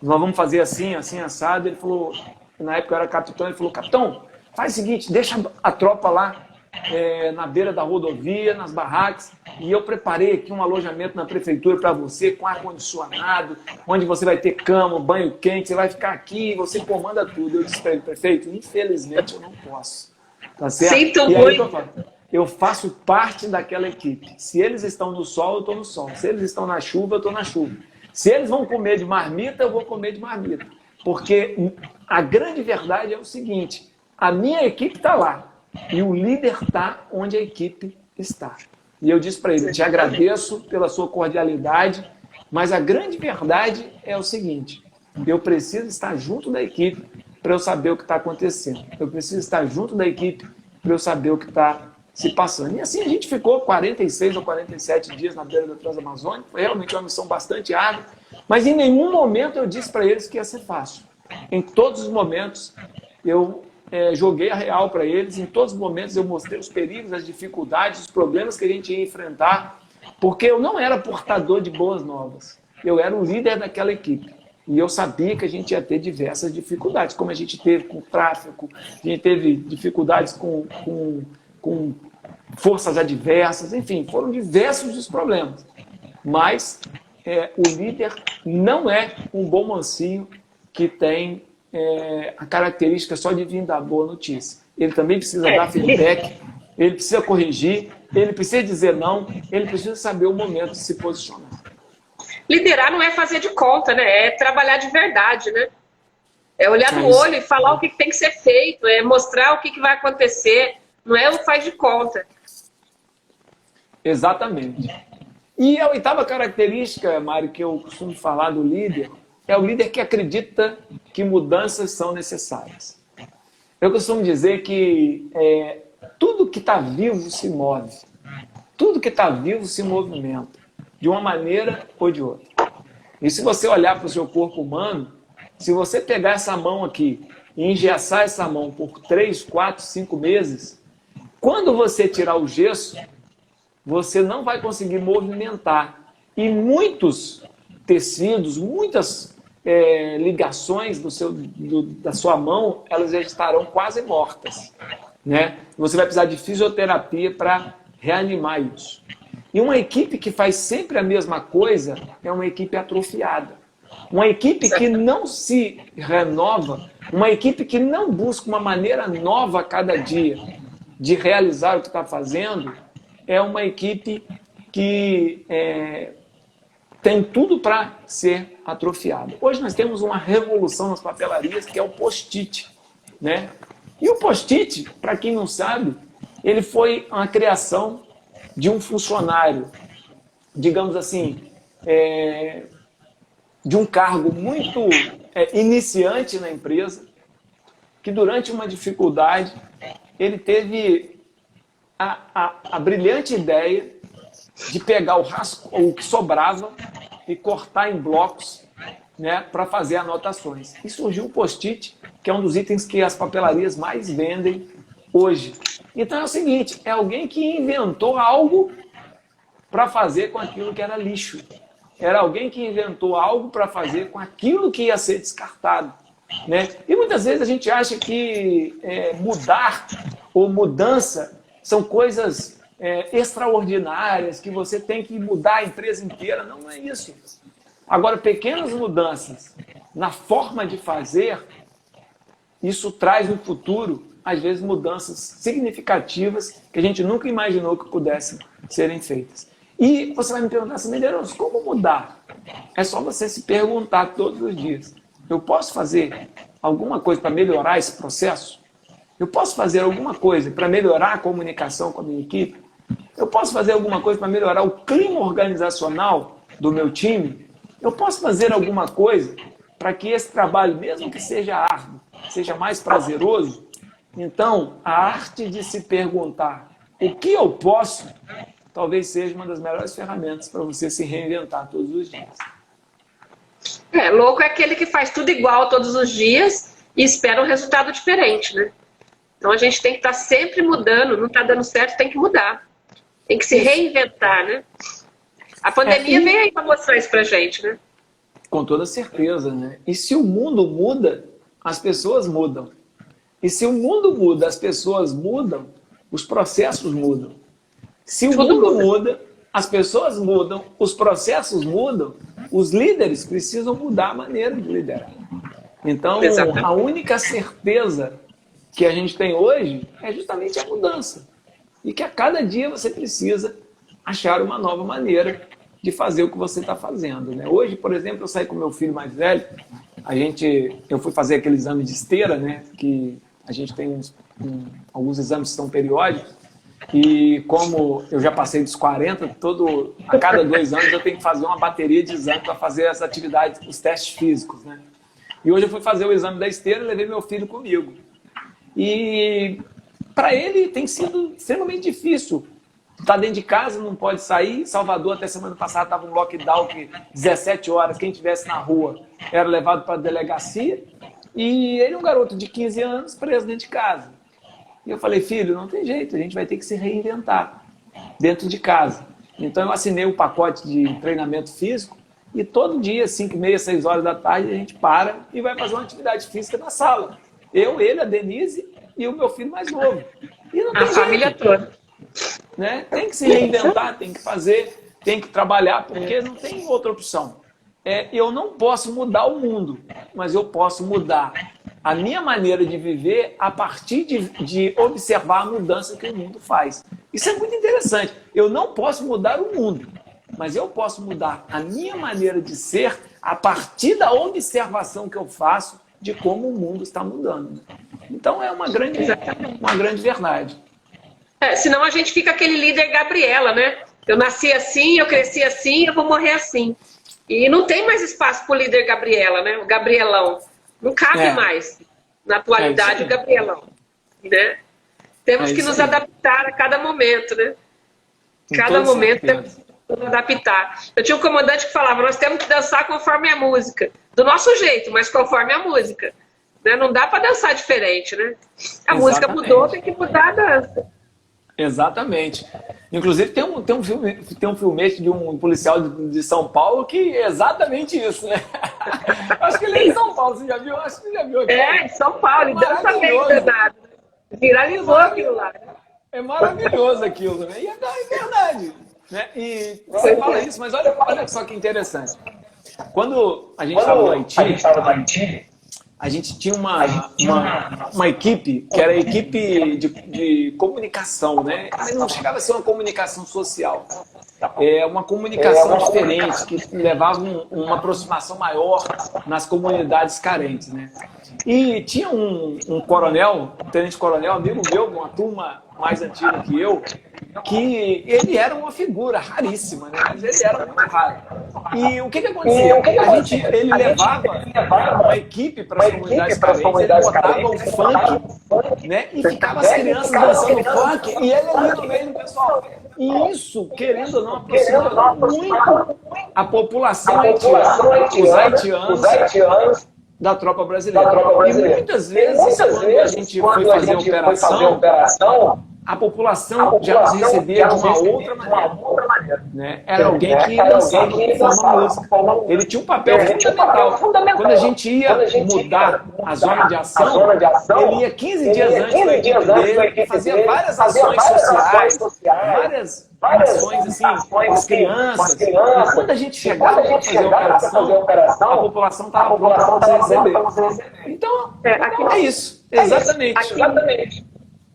Nós vamos fazer assim, assim, assado. Ele falou, na época eu era capitão, ele falou, capitão, faz o seguinte, deixa a tropa lá na beira da rodovia, nas barracas, e eu preparei aqui um alojamento na prefeitura para você, com ar-condicionado, onde você vai ter cama, banho quente, você vai ficar aqui, você comanda tudo. Eu disse para ele, prefeito, infelizmente eu não posso. Tá certo? Sinto e aí muito. eu faço parte daquela equipe. Se eles estão no sol, eu estou no sol. Se eles estão na chuva, eu estou na chuva. Se eles vão comer de marmita, eu vou comer de marmita. Porque a grande verdade é o seguinte, a minha equipe está lá e o líder está onde a equipe está. E eu disse para ele, te agradeço pela sua cordialidade, mas a grande verdade é o seguinte, eu preciso estar junto da equipe para eu saber o que está acontecendo. Eu preciso estar junto da equipe para eu saber o que está se passando. E assim a gente ficou 46 ou 47 dias na beira da Transamazônica. Foi realmente uma missão bastante árdua, mas em nenhum momento eu disse para eles que ia ser fácil. Em todos os momentos eu joguei a real para eles, em todos os momentos eu mostrei os perigos, as dificuldades, os problemas que a gente ia enfrentar, porque eu não era portador de boas novas. Eu era o líder daquela equipe. E eu sabia que a gente ia ter diversas dificuldades, como a gente teve com o tráfico, a gente teve dificuldades com forças adversas, enfim, foram diversos os problemas. Mas o líder não é um bom mansinho que tem a característica só de vir dar boa notícia. Ele também precisa dar feedback, ele precisa corrigir, ele precisa dizer não, ele precisa saber o momento de se posicionar. Liderar não é fazer de conta, né? É trabalhar de verdade, né? É olhar no olho e falar o que tem que ser feito, é mostrar o que vai acontecer, não é o faz de conta. Exatamente. E a 8ª característica, Mário, que eu costumo falar do líder, é o líder que acredita que mudanças são necessárias. Eu costumo dizer que tudo que está vivo se move. Tudo que está vivo se movimenta, de uma maneira ou de outra. E se você olhar para o seu corpo humano, se você pegar essa mão aqui e engessar essa mão por 3, 4, 5 meses, quando você tirar o gesso, você não vai conseguir movimentar. E muitos tecidos, muitas ligações da sua mão, elas já estarão quase mortas, né? Você vai precisar de fisioterapia para reanimar isso. E uma equipe que faz sempre a mesma coisa é uma equipe atrofiada. Uma equipe que não se renova, uma equipe que não busca uma maneira nova a cada dia de realizar o que está fazendo, é uma equipe que tem tudo para ser atrofiado. Hoje nós temos uma revolução nas papelarias, que é o post-it, né? E o post-it, para quem não sabe, ele foi uma criação de um funcionário, digamos assim, de um cargo muito iniciante na empresa, que durante uma dificuldade, ele teve a brilhante ideia de pegar o que sobrava e cortar em blocos, né, para fazer anotações. E surgiu o post-it, que é um dos itens que as papelarias mais vendem hoje. Então é o seguinte, é alguém que inventou algo para fazer com aquilo que era lixo. Era alguém que inventou algo para fazer com aquilo que ia ser descartado, né? E muitas vezes a gente acha que mudar ou mudança são coisas extraordinárias, que você tem que mudar a empresa inteira. Não, não é isso. Agora, pequenas mudanças na forma de fazer, isso traz no futuro, às vezes, mudanças significativas que a gente nunca imaginou que pudessem serem feitas. E você vai me perguntar assim, Medeiros, como mudar? É só você se perguntar todos os dias. Eu posso fazer alguma coisa para melhorar esse processo? Eu posso fazer alguma coisa para melhorar a comunicação com a minha equipe? Eu posso fazer alguma coisa para melhorar o clima organizacional do meu time? Eu posso fazer alguma coisa para que esse trabalho, mesmo que seja árduo, seja mais prazeroso? Então, a arte de se perguntar o que eu posso, talvez seja uma das melhores ferramentas para você se reinventar todos os dias. Louco é aquele que faz tudo igual todos os dias e espera um resultado diferente, né? Então a gente tem que estar sempre mudando, não está dando certo, tem que mudar. Tem que se reinventar, né? A pandemia veio aí para mostrar isso pra gente, né? Com toda certeza, né? E se o mundo muda, as pessoas mudam. E se o mundo muda, as pessoas mudam, os processos mudam. Se o mundo muda, as pessoas mudam, os processos mudam, os líderes precisam mudar a maneira de liderar. Então, a única certeza que a gente tem hoje é justamente a mudança. E que a cada dia você precisa achar uma nova maneira de fazer o que você está fazendo, né? Hoje, por exemplo, eu saí com meu filho mais velho, eu fui fazer aquele exame de esteira, né? Que a gente tem alguns exames que são periódicos, e como eu já passei dos 40, a cada 2 anos eu tenho que fazer uma bateria de exame para fazer as atividades, os testes físicos, né? E hoje eu fui fazer o exame da esteira e levei meu filho comigo. E para ele tem sido extremamente difícil. Está dentro de casa, não pode sair. Salvador, até semana passada, estava um lockdown que 17 horas, quem estivesse na rua era levado para a delegacia. E ele é um garoto de 15 anos preso dentro de casa. E eu falei, filho, não tem jeito, a gente vai ter que se reinventar dentro de casa. Então eu assinei um pacote de treinamento físico e todo dia, 5h30, 6 horas da tarde, a gente para e vai fazer uma atividade física na sala. Eu, ele, a Denise e o meu filho mais novo. E não tem a família toda. Né? Tem que se reinventar, tem que fazer, tem que trabalhar, porque não tem outra opção. Eu não posso mudar o mundo, mas eu posso mudar a minha maneira de viver a partir de observar a mudança que o mundo faz. Isso é muito interessante. Eu não posso mudar o mundo, mas eu posso mudar a minha maneira de ser a partir da observação que eu faço de como o mundo está mudando. Então é uma grande verdade. Senão a gente fica aquele líder Gabriela, né? Eu nasci assim, eu cresci assim, eu vou morrer assim. E não tem mais espaço para o líder Gabriela, né? O Gabrielão. Não cabe mais, na atualidade, o Gabrielão. Né? Temos que nos adaptar a cada momento, né? Cada momento temos que nos adaptar. Eu tinha um comandante que falava, nós temos que dançar conforme a música. Do nosso jeito, mas conforme a música. Né? Não dá para dançar diferente, né? A música mudou, tem que mudar a dança. Exatamente. Inclusive tem um filmete de um policial de São Paulo que é exatamente isso, né? Acho que ele é de São Paulo, você já viu? Acho que você já viu aqui. Em São Paulo, e dança bem danado. Viralizou aquilo lá. É maravilhoso aquilo, né? E é verdade. Né? E você fala isso, mas olha só que interessante. Quando a gente estava no Haiti, a gente tinha uma equipe, que era a equipe de comunicação, né? Mas não chegava a ser uma comunicação social. É uma comunicação diferente, que levava uma aproximação maior nas comunidades carentes, né? E tinha um coronel, um tenente-coronel, amigo meu, uma turma mais antiga que eu, que ele era uma figura raríssima, né? Mas ele era muito raro. E o que acontecia? Ele levava uma equipe para as comunidades carentes, ele botava o funk, né? E ficava as crianças dançando funk, e ele ali no meio do pessoal. E isso, querendo ou não, aproximava muito a população haitiana, os haitianos, da tropa brasileira. E muitas vezes, quando a gente foi fazer a operação, a população já nos recebia de uma outra maneira. Né? Era alguém que dançava conforme a música. Ele tinha um papel fundamental. Quando a gente ia mudar a zona de ação, ele ia 15 dias antes da equipe dele e fazia várias ações sociais, várias ações assim, com as crianças. E quando a gente chegava para fazer a operação, a população estava pronta para nos receber. Então, é isso. Exatamente.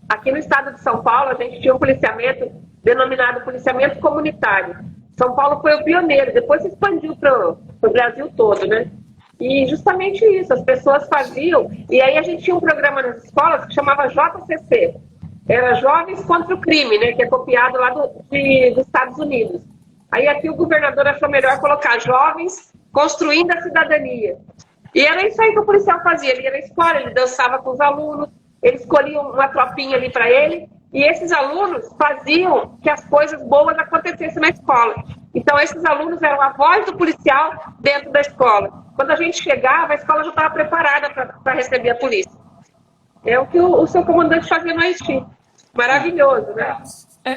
Aqui no estado de São Paulo, a gente tinha um policiamento denominado policiamento comunitário. São Paulo foi o pioneiro, depois se expandiu para o Brasil todo, né? E justamente isso, as pessoas faziam. E aí a gente tinha um programa nas escolas que chamava JCC. era Jovens contra o Crime, né, que é copiado lá dos Estados Unidos. Aí aqui o governador achou melhor colocar Jovens Construindo a Cidadania. E era isso aí que o policial fazia. Ele ia na escola, ele dançava com os alunos, ele escolhia uma tropinha ali para ele, e esses alunos faziam que as coisas boas acontecessem na escola. Então, esses alunos eram a voz do policial dentro da escola. Quando a gente chegava, a escola já estava preparada para receber a polícia. É o que o seu comandante fazia no Haiti. Maravilhoso, né?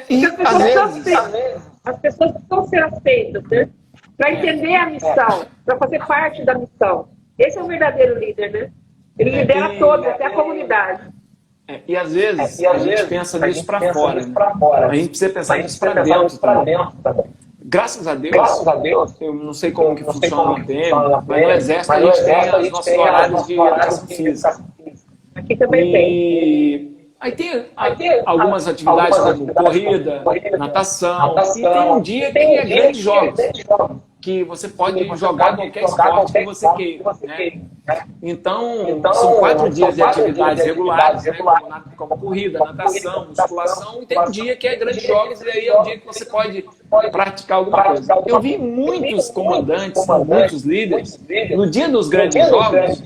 E, as pessoas precisam ser aceitas, né? Para entender a missão, para fazer parte da missão. Esse é o verdadeiro líder, né? Ele lidera todos, até a comunidade. E às vezes a gente pensa nisso para fora, né? A gente precisa pensar nisso para dentro também. Graças a Deus, eu não sei como que funciona no PM, mas no Exército a gente tem os nossos horários de educação física. Aqui também tem. Aí tem algumas atividades como corrida, natação, e tem um dia que é grandes jogos, que você pode jogar qualquer esporte que você queira, né? Então, são 4 dias de atividades regulares, né? Como corrida, natação, musculação, e tem um dia que é grandes jogos, e aí é o dia que você pode praticar alguma coisa. Eu vi muitos comandantes, muitos líderes, no dia dos grandes jogos,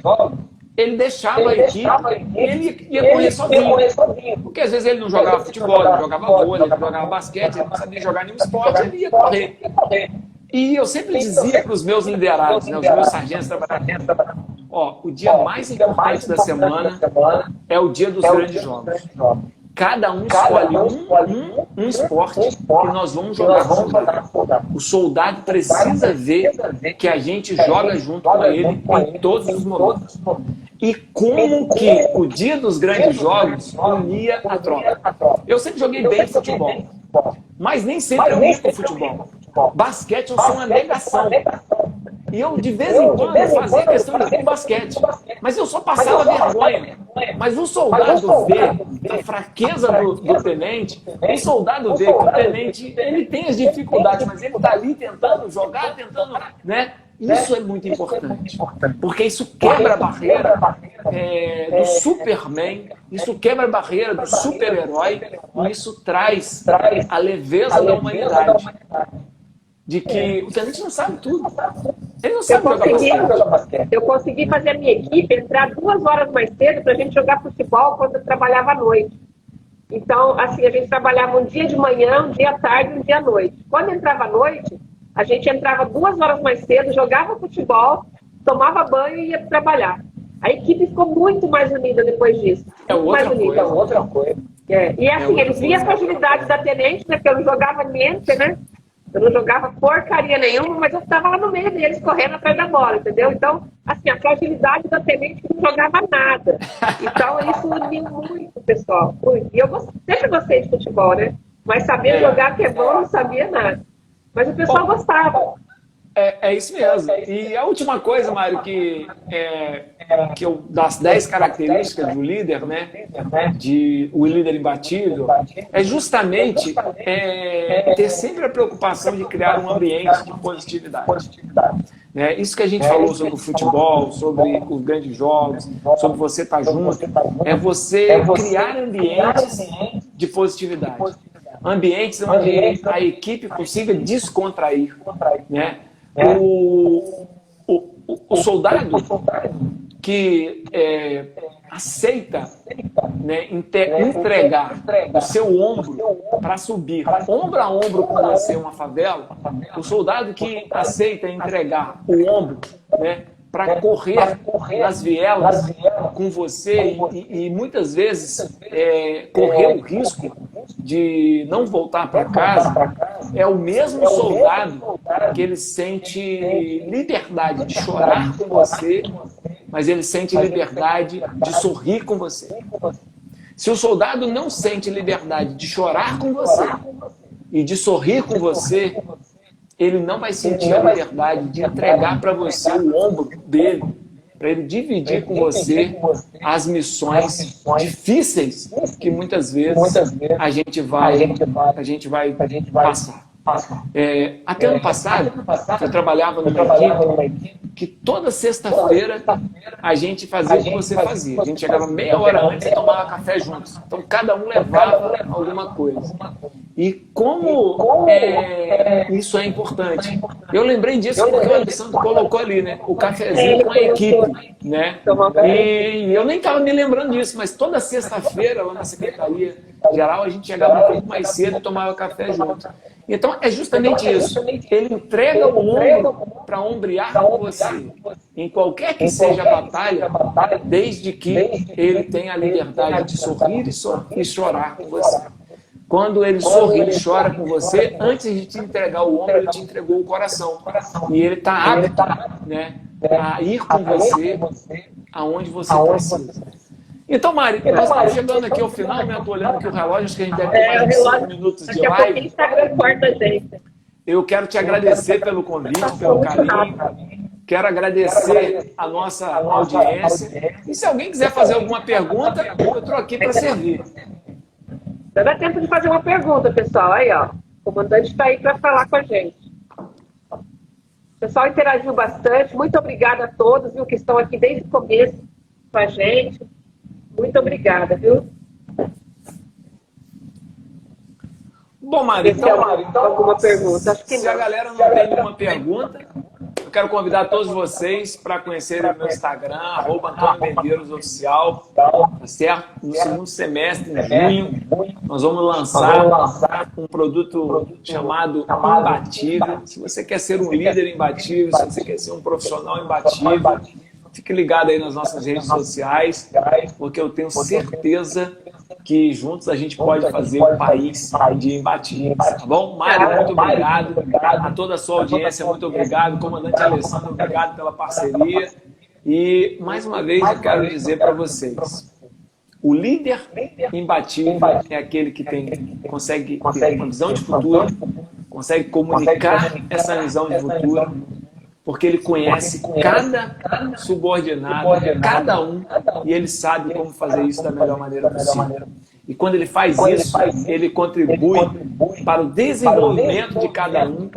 ele deixava a equipe e ele ia correr sozinho. Porque às vezes ele não jogava futebol, ele não jogava vôlei, ele não jogava basquete, ele não sabia jogar nenhum esporte, ele ia correr. E eu sempre dizia para os meus liderados, né, os meus sargentos trabalhadores, o dia mais importante da semana é o dia dos grandes jogos. Cada um escolhe um esporte que nós vamos jogar junto. O soldado precisa ver que a gente joga junto com ele em todos os momentos. E como que o dia dos grandes jogos unia a tropa. Eu sempre joguei bem futebol, mas nem sempre eu ia com futebol. Basquete eu sou uma negação. E eu, de vez em quando, fazia questão de ir com basquete. Mas eu só passava vergonha. Mas o soldado vê a fraqueza do tenente, o soldado vê que o tenente ele tem as dificuldades, mas ele está ali tentando jogar, tentando, né? Isso é muito importante, porque isso quebra a barreira do Superman, isso quebra a barreira do super-herói, e isso traz a leveza da humanidade. De que o tenente não sabe tudo. Ele não sabe jogar basquete. Eu consegui fazer a minha equipe entrar 2 horas mais cedo para a gente jogar futebol quando eu trabalhava à noite. Então, assim, a gente trabalhava um dia de manhã, um dia à tarde e um dia à noite. Quando entrava à noite, a gente entrava 2 horas mais cedo, jogava futebol, tomava banho e ia trabalhar. A equipe ficou muito mais unida depois disso. Outra coisa. E assim, eles viam a fragilidade da tenente, né? Porque eu não jogava niente, né? Eu não jogava porcaria nenhuma, mas eu estava lá no meio deles, correndo atrás da bola, entendeu? Então, assim, a fragilidade da tenente que não jogava nada. Então, isso uniu muito o pessoal. E eu sempre gostei de futebol, né? Mas saber jogar que é bom, não sabia nada. Mas o pessoal gostava. É isso mesmo. E a última coisa, Mário, das 10 características do líder, né, o líder imbatível, é justamente ter sempre a preocupação de criar um ambiente de positividade. Isso que a gente falou sobre o futebol, sobre os grandes jogos, sobre você estar junto, é você criar ambientes de positividade. Ambientes onde a equipe consiga descontrair, né? O soldado que aceita, né, entregar o seu ombro para subir ombro a ombro com você uma favela, o soldado que aceita entregar o ombro, né, para correr nas vielas com você e muitas vezes correr o risco de não voltar para casa, é o mesmo soldado que ele sente liberdade de chorar com você, mas ele sente liberdade de sorrir com você. Se o soldado não sente liberdade de chorar com você e de sorrir com você, ele não vai sentir a liberdade de entregar para você o ombro dele, para ele dividir com você as missões difíceis que muitas vezes a gente vai passar. Até ano passado, eu trabalhava numa equipe que toda sexta-feira a gente fazia o que você fazia. A gente chegava meia hora antes e tomava café juntos. Então, cada um levava alguma coisa. E como isso é importante? Eu lembrei disso porque o Alessandro colocou ali, né? O cafezinho com a equipe, né? E eu nem estava me lembrando disso, mas toda sexta-feira, lá na Secretaria Geral, a gente chegava um pouco mais cedo e tomava café junto. Então, é justamente isso. Ele entrega o ombro para ombrear com você. Em qualquer que seja a batalha, desde que ele tenha a liberdade de sorrir e chorar com você. Quando ele sorri e chora com você, antes de te entregar o ombro, ele te entregou o coração. E ele está apto, né, a ir com você aonde você precisa. Então, Mari, nós estamos chegando aqui ao final, né? Estou olhando aqui o relógio, acho que a gente deve ter mais de 5 minutos de live. Eu quero te agradecer pelo convite, pelo carinho. Quero agradecer a nossa audiência. E se alguém quiser fazer alguma pergunta, eu estou aqui para servir. Já dá tempo de fazer uma pergunta, pessoal. Aí, ó. O comandante está aí para falar com a gente. O pessoal interagiu bastante. Muito obrigada a todos, viu, que estão aqui desde o começo com a gente. Muito obrigada, viu? Bom, Mari, então alguma pergunta? Acho que se a galera não tem nenhuma pergunta, eu quero convidar todos vocês para conhecerem o meu Instagram, @AntônioMedeiros_Oficial, tá certo? No segundo semestre, em junho, nós vamos lançar um produto chamado Imbatível. Se você quer ser um líder imbatível, se você quer ser um profissional imbatível, fique ligado aí nas nossas redes sociais, porque eu tenho certeza que juntos a gente pode fazer um país de imbatíveis, tá bom? Mário, muito obrigado. A toda a sua audiência, muito obrigado. Comandante Alessandro, obrigado pela parceria. E, mais uma vez, eu quero dizer para vocês, o líder imbatível é aquele que consegue ter uma visão de futuro, consegue comunicar essa visão de futuro, porque ele conhece cada subordinado, cada um, e ele sabe como fazer isso da melhor maneira possível. E quando ele faz isso, ele contribui para o desenvolvimento de cada um,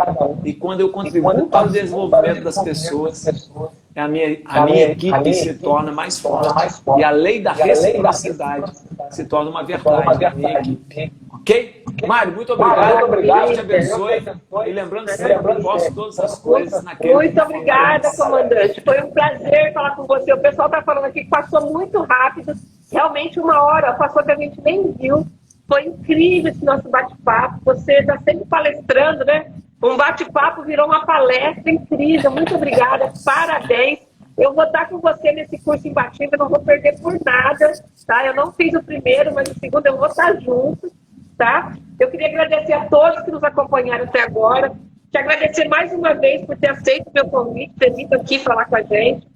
e quando eu contribuo para o desenvolvimento das pessoas, a minha equipe se torna mais forte, e a lei da reciprocidade se torna uma verdade na minha equipe. Ok? Mário, muito obrigado. Deus te abençoe. E lembrando sempre que posso todas as coisas naquele. Muito obrigada, comandante. Foi um prazer falar com você. O pessoal está falando aqui que passou muito rápido. Realmente 1 hora passou que a gente nem viu. Foi incrível esse nosso bate-papo. Você está sempre palestrando, né? Um bate-papo virou uma palestra incrível. Muito obrigada. Parabéns. Eu vou estar com você nesse curso imbatível. Não vou perder por nada. Tá? Eu não fiz o primeiro, mas o segundo eu vou estar junto. Tá? Eu queria agradecer a todos que nos acompanharam até agora. Te agradecer mais uma vez por ter aceito o meu convite, ter vindo aqui falar com a gente.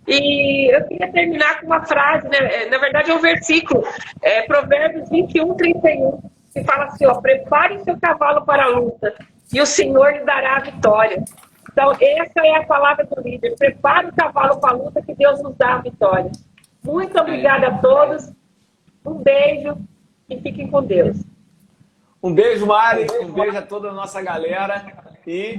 E eu queria terminar com uma frase, né? Na verdade é um versículo, Provérbios 21:31, que fala assim, ó, prepare seu cavalo para a luta e o Senhor lhe dará a vitória. Então essa é a palavra do líder, prepare o cavalo para a luta que Deus nos dá a vitória. Muito obrigada a todos, um beijo e fiquem com Deus. Um beijo, Mari, um beijo a toda a nossa galera e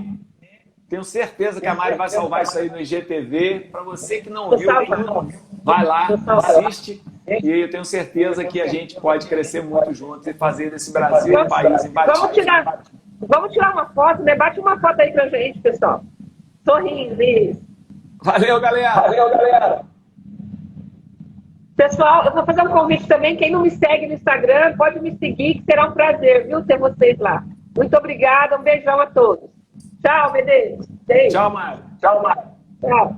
tenho certeza que a Mari vai salvar isso aí no IGTV. Para você que não viu tudo, vai lá, assiste e eu tenho certeza que a gente pode crescer muito juntos e fazer desse Brasil um país imbatível. Vamos tirar uma foto, né? Bate uma foto aí pra gente, pessoal. Sorrindo, isso. Valeu, galera. Pessoal, eu vou fazer um convite também. Quem não me segue no Instagram, pode me seguir, que será um prazer, viu, ter vocês lá. Muito obrigada, um beijão a todos. Tchau, Medeiros. Tchau, Mário. Tchau.